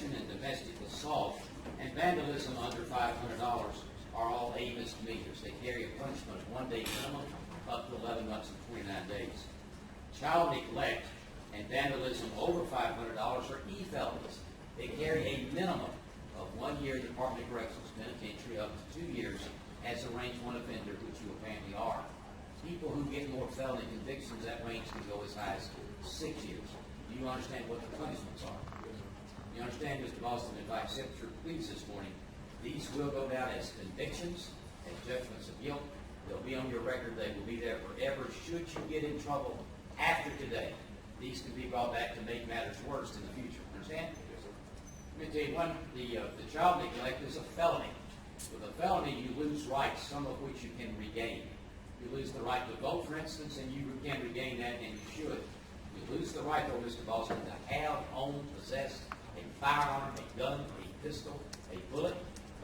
protection and domestic assault and vandalism under $500 are all A misdemeanors. They carry a punishment of 1 day minimum up to 11 months and 29 days. Child neglect and vandalism over $500 are E felonies. They carry a minimum of 1 year in the Department of Corrections Penitentiary up to 2 years as a range 1 offender, which you apparently are. People who get more felony convictions, that range can go as high as 6 years. Do you understand what the punishments are? You understand, Mr. Boston, if I accept your pleas this morning, these will go down as convictions, as judgments of guilt. They'll be on your record. They will be there forever. Should you get in trouble after today, these can be brought back to make matters worse in the future. Understand? Let me tell you one, the child neglect is a felony. With a felony, you lose rights, some of which you can regain. You lose the right to vote, for instance, and you can regain that, and you should. You lose the right, though, Mr. Boston, to have, own, possess a firearm, a gun, a pistol, a bullet.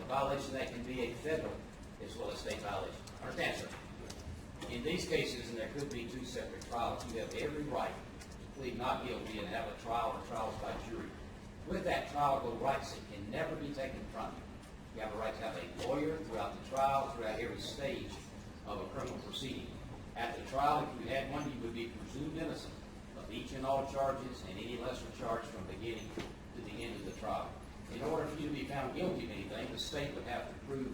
A violation of that can be a federal as well as state violation. Understand, sir? In these cases, and there could be 2 separate trials, you have every right to plead not guilty and have a trial or trials by jury. With that trial go rights that can never be taken from you. You have a right to have a lawyer throughout the trial, throughout every stage of a criminal proceeding. At the trial, if you had one, you would be presumed innocent of each and all charges and any lesser charge from beginning to the end of the trial. In order for you to be found guilty of anything, the state would have to prove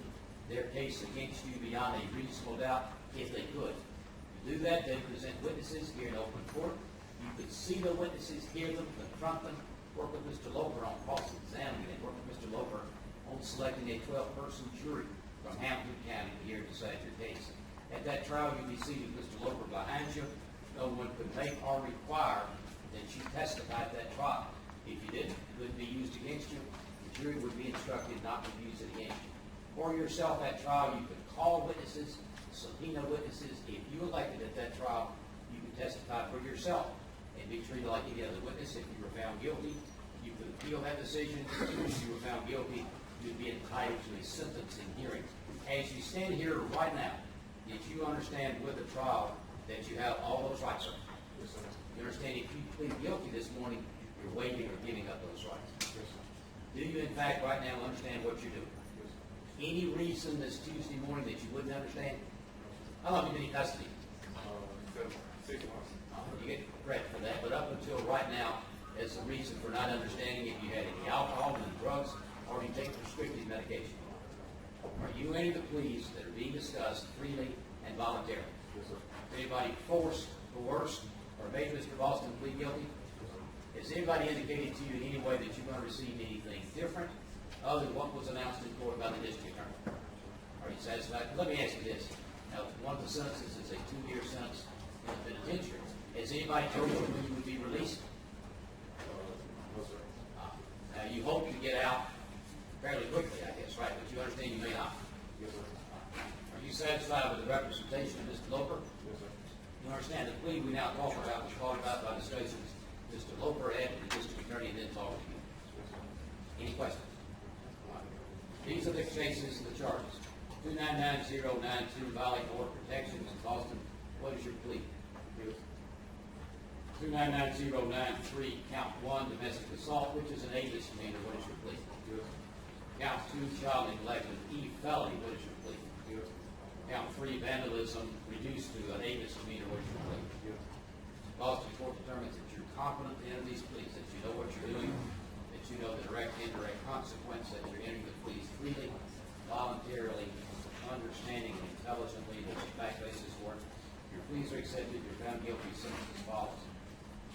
their case against you beyond a reasonable doubt if they could. To do that, they present witnesses here in open court. You could see the witnesses, hear them, confront them, work with Mr. Loper on cross-examining, and work with Mr. Loper on selecting a 12-person jury from Hampton County here to decide your case. At that trial, you'd be seated with Mr. Loper behind you. No one could make or require that you testify at that trial. If you didn't, it wouldn't be used against you. The jury would be instructed not to use it against you. For yourself at trial, you could call witnesses, subpoena witnesses. If you elected at that trial, you could testify for yourself and be treated like any other witness. If you were found guilty, you could appeal that decision. If you were found guilty, you'd be entitled to a sentencing hearing. As you stand here right now, did you understand with the trial that you have all those rights? Yes, sir. You understand if you plead guilty this morning, you're waiving or giving up those rights? Yes, sir. Do you, in fact, right now understand what you're doing? Yes, sir. Any reason this Tuesday morning that you wouldn't understand? How long have you been in custody? 6 months. You get credit for that, but up until right now, as a reason for not understanding if you had any alcohol and drugs, or you take prescriptive medication. Are you any of the pleas that are being discussed freely and voluntarily? Yes, sir. Is anybody forced, coerced, or made Mr. Boston plead guilty? Yes, sir. Has anybody indicated to you in any way that you're going to receive anything different other than what was announced in court by the district attorney? Are you satisfied? Let me ask you this. Now, one of the sentences is a 2-year sentence in the penitentiary. Has anybody told you when you would be released? No, sir. Now, you hope to get out fairly quickly, I guess, right? But you understand you may not. Yes, sir. Are you satisfied with the representation of Mr. Loper? Yes, sir. You understand the plea we now talk about was talked about by the stations. Mr. Loper had the district attorney and then talked to you. Yes, sir. Any questions? These are the cases, the charges. 299092, violating order protections in Boston. What is your plea? Yes. 299093, count 1, domestic assault, which is an A misdemeanor. What is your plea? Yes. Count 2, child neglect, an E felony. What is your plea? Yes. Count 3, vandalism, reduced to an A misdemeanor. What is your plea? Yes. Boston court determines that you're competent to enter these pleas, that you know what you're doing, that you know the direct and indirect consequence, that you're entering the pleas freely, voluntarily, understanding, and intelligently, there's a fact basis for it. Your pleas are accepted, you're found guilty, sentenced as follows.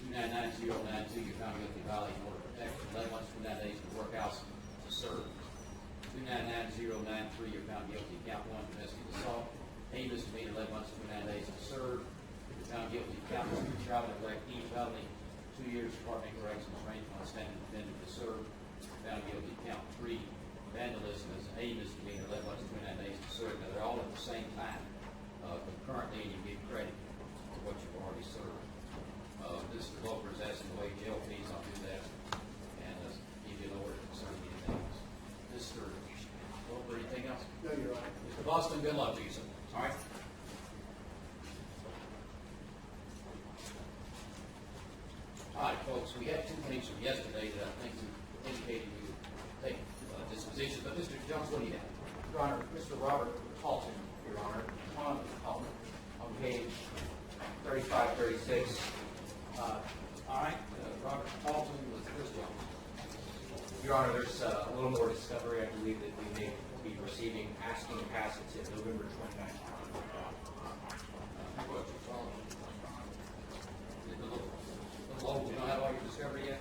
299092, you're found guilty, violating order of protection, 11 months, 29 days in the workhouse to serve. 299093, you're found guilty, count 1, domestic assault, A misdemeanor, 11 months, 29 days to serve. You're found guilty, count 2, child neglect, E felony, 2 years, Department of Corrections, range 1, standing defendant to serve. You're found guilty, count 3, vandalism is A misdemeanor, 11 months, 29 days to serve. Now, they're all at the same time, concurrently, and you get credit for what you've already served. Mr. Loper is asking to waive jail fees. I'll do that, and give you an order concerning anything else. Mr. Loper, anything else? No, you're right. Mr. Boston, good luck to you, sir. All right? All right, folks, we had 2 things from yesterday that I think indicated we Your Honor, there's a little more discovery, I believe, that we may be receiving, asking to pass it to November 29th. You don't have all your discovery yet?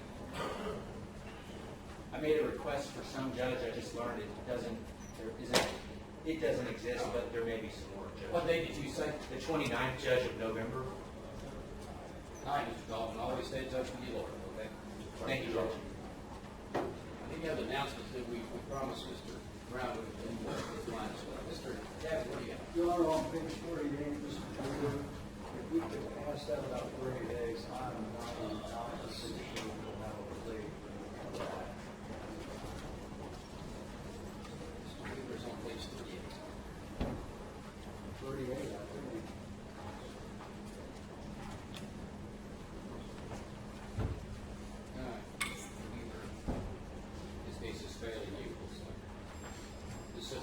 I made a request for some judge, I just learned it doesn't exist, but there may be some more judge. What date did you say? The 29th judge of November. All right, Mr. Dalton, always stay in touch with you, Lord, okay? Thank you, Judge. Any other announcements that we promised Mr. Brown would have been fine as well? Mr. Davis, what do you got? Your Honor, on page 48, Mr. Taylor, if we could pass that about 30 days, I'm not sure we'll have a delay for that. Papers on page 38. 38, I think. All right. This case is fairly new, so. This is the,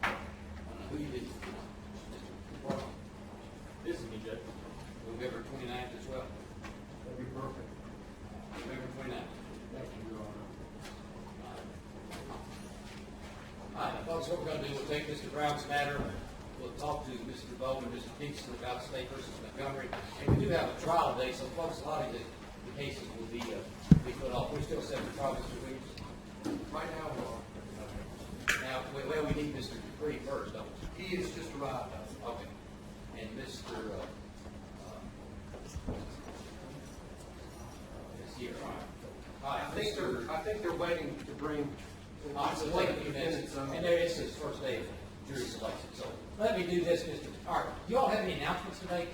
I don't know who you did. This is me, Judge. November 29th as well. That'd be perfect. November 29th. Thank you, Your Honor. All right, folks, what we're going to do, we'll take Mr. Brown's matter, we'll talk to Mr. Bowman, Mr. Kingston about State versus Montgomery, and we do have a trial day, so folks, a lot of the cases will be put off. We're still setting the trial, Mr. Williams. Right now, Now, well, we need Mr. Dupree first, don't we? he is just arrived. Okay. And Mr. Is here, all right. All right, I think they're waiting to bring. All right, so wait a few minutes, and there is his first day of jury selection, so let me do this, Mr. All right, do you all have any announcements today?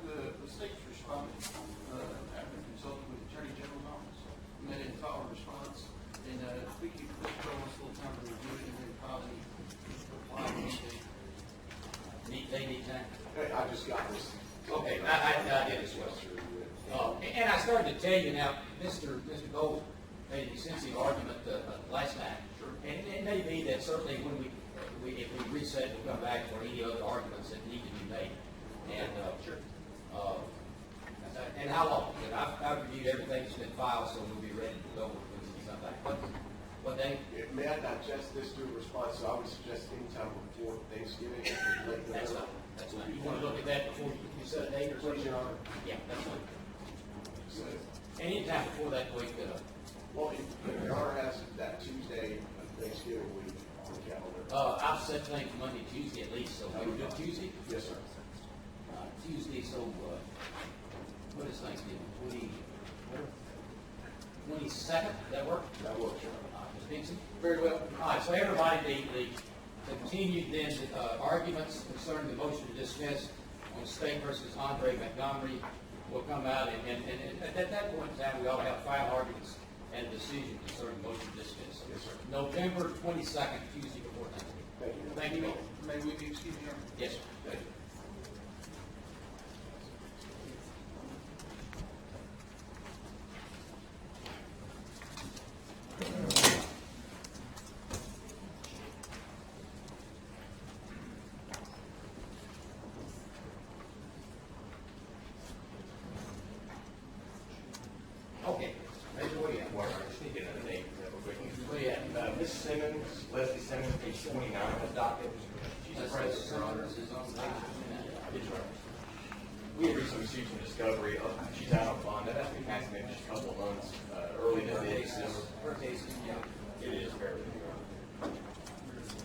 The state's responded, after consulting with the Attorney General's office, met in file a response, and if we keep this going, a little time to review it, and then probably reply to the They need time? Hey, I just got this. Okay, I did as well. And I started to tell you now, Mr. Gold made an extensive argument last night. And it may be that certainly when if we reset, we'll come back for any other arguments that need to be made. And, and how long? And I've reviewed everything that's been filed, so we'll be ready to go when we come back. What day? May I digest this to a response? So I would suggest anytime before Thanksgiving. That's fine. That's fine. You want to look at that before you set a date or something? Please, Your Honor. Yeah, that's fine. Anytime before that week, Well, if Your Honor has that Tuesday of Thanksgiving week on the calendar. I've set things Monday, Tuesday at least, so we do Tuesday? Yes, sir. Tuesday, so, what is Thanksgiving? 22nd, that work? That works, Your Honor. Ms. Dixon? Very well. All right, so everybody, the continued then arguments concerning the motion to dismiss on State versus Andre Montgomery will come out, and at that point in time, we ought to have final arguments and a decision concerning the motion to dismiss. Yes, sir. November 22nd, Tuesday before Thanksgiving. Thank you. Thank you. May we be excused, Your Honor? Yes, sir. Thank you. Okay. Major, what do you have? Just need to get another name real quick. What do you have? Ms. Simmons, Leslie Simmons, page 29 of the docket. She's That's present, Your Honor. Is on the Yes, Your Honor. We had recently received some discovery. She's out on bond. That has to be passed in just a couple of months, early to mid-December. Her case is, yeah. It is fairly new.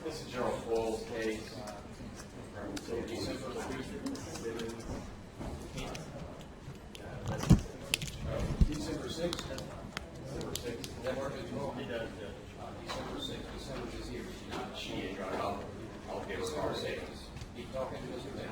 This is General Foyle's case. So December 6th? December 6th. Does that work as well? It does, yeah. December 6th. December is here. She's not. She is, Your Honor. I'll give her a December card. 6th. Keep talking to us with that.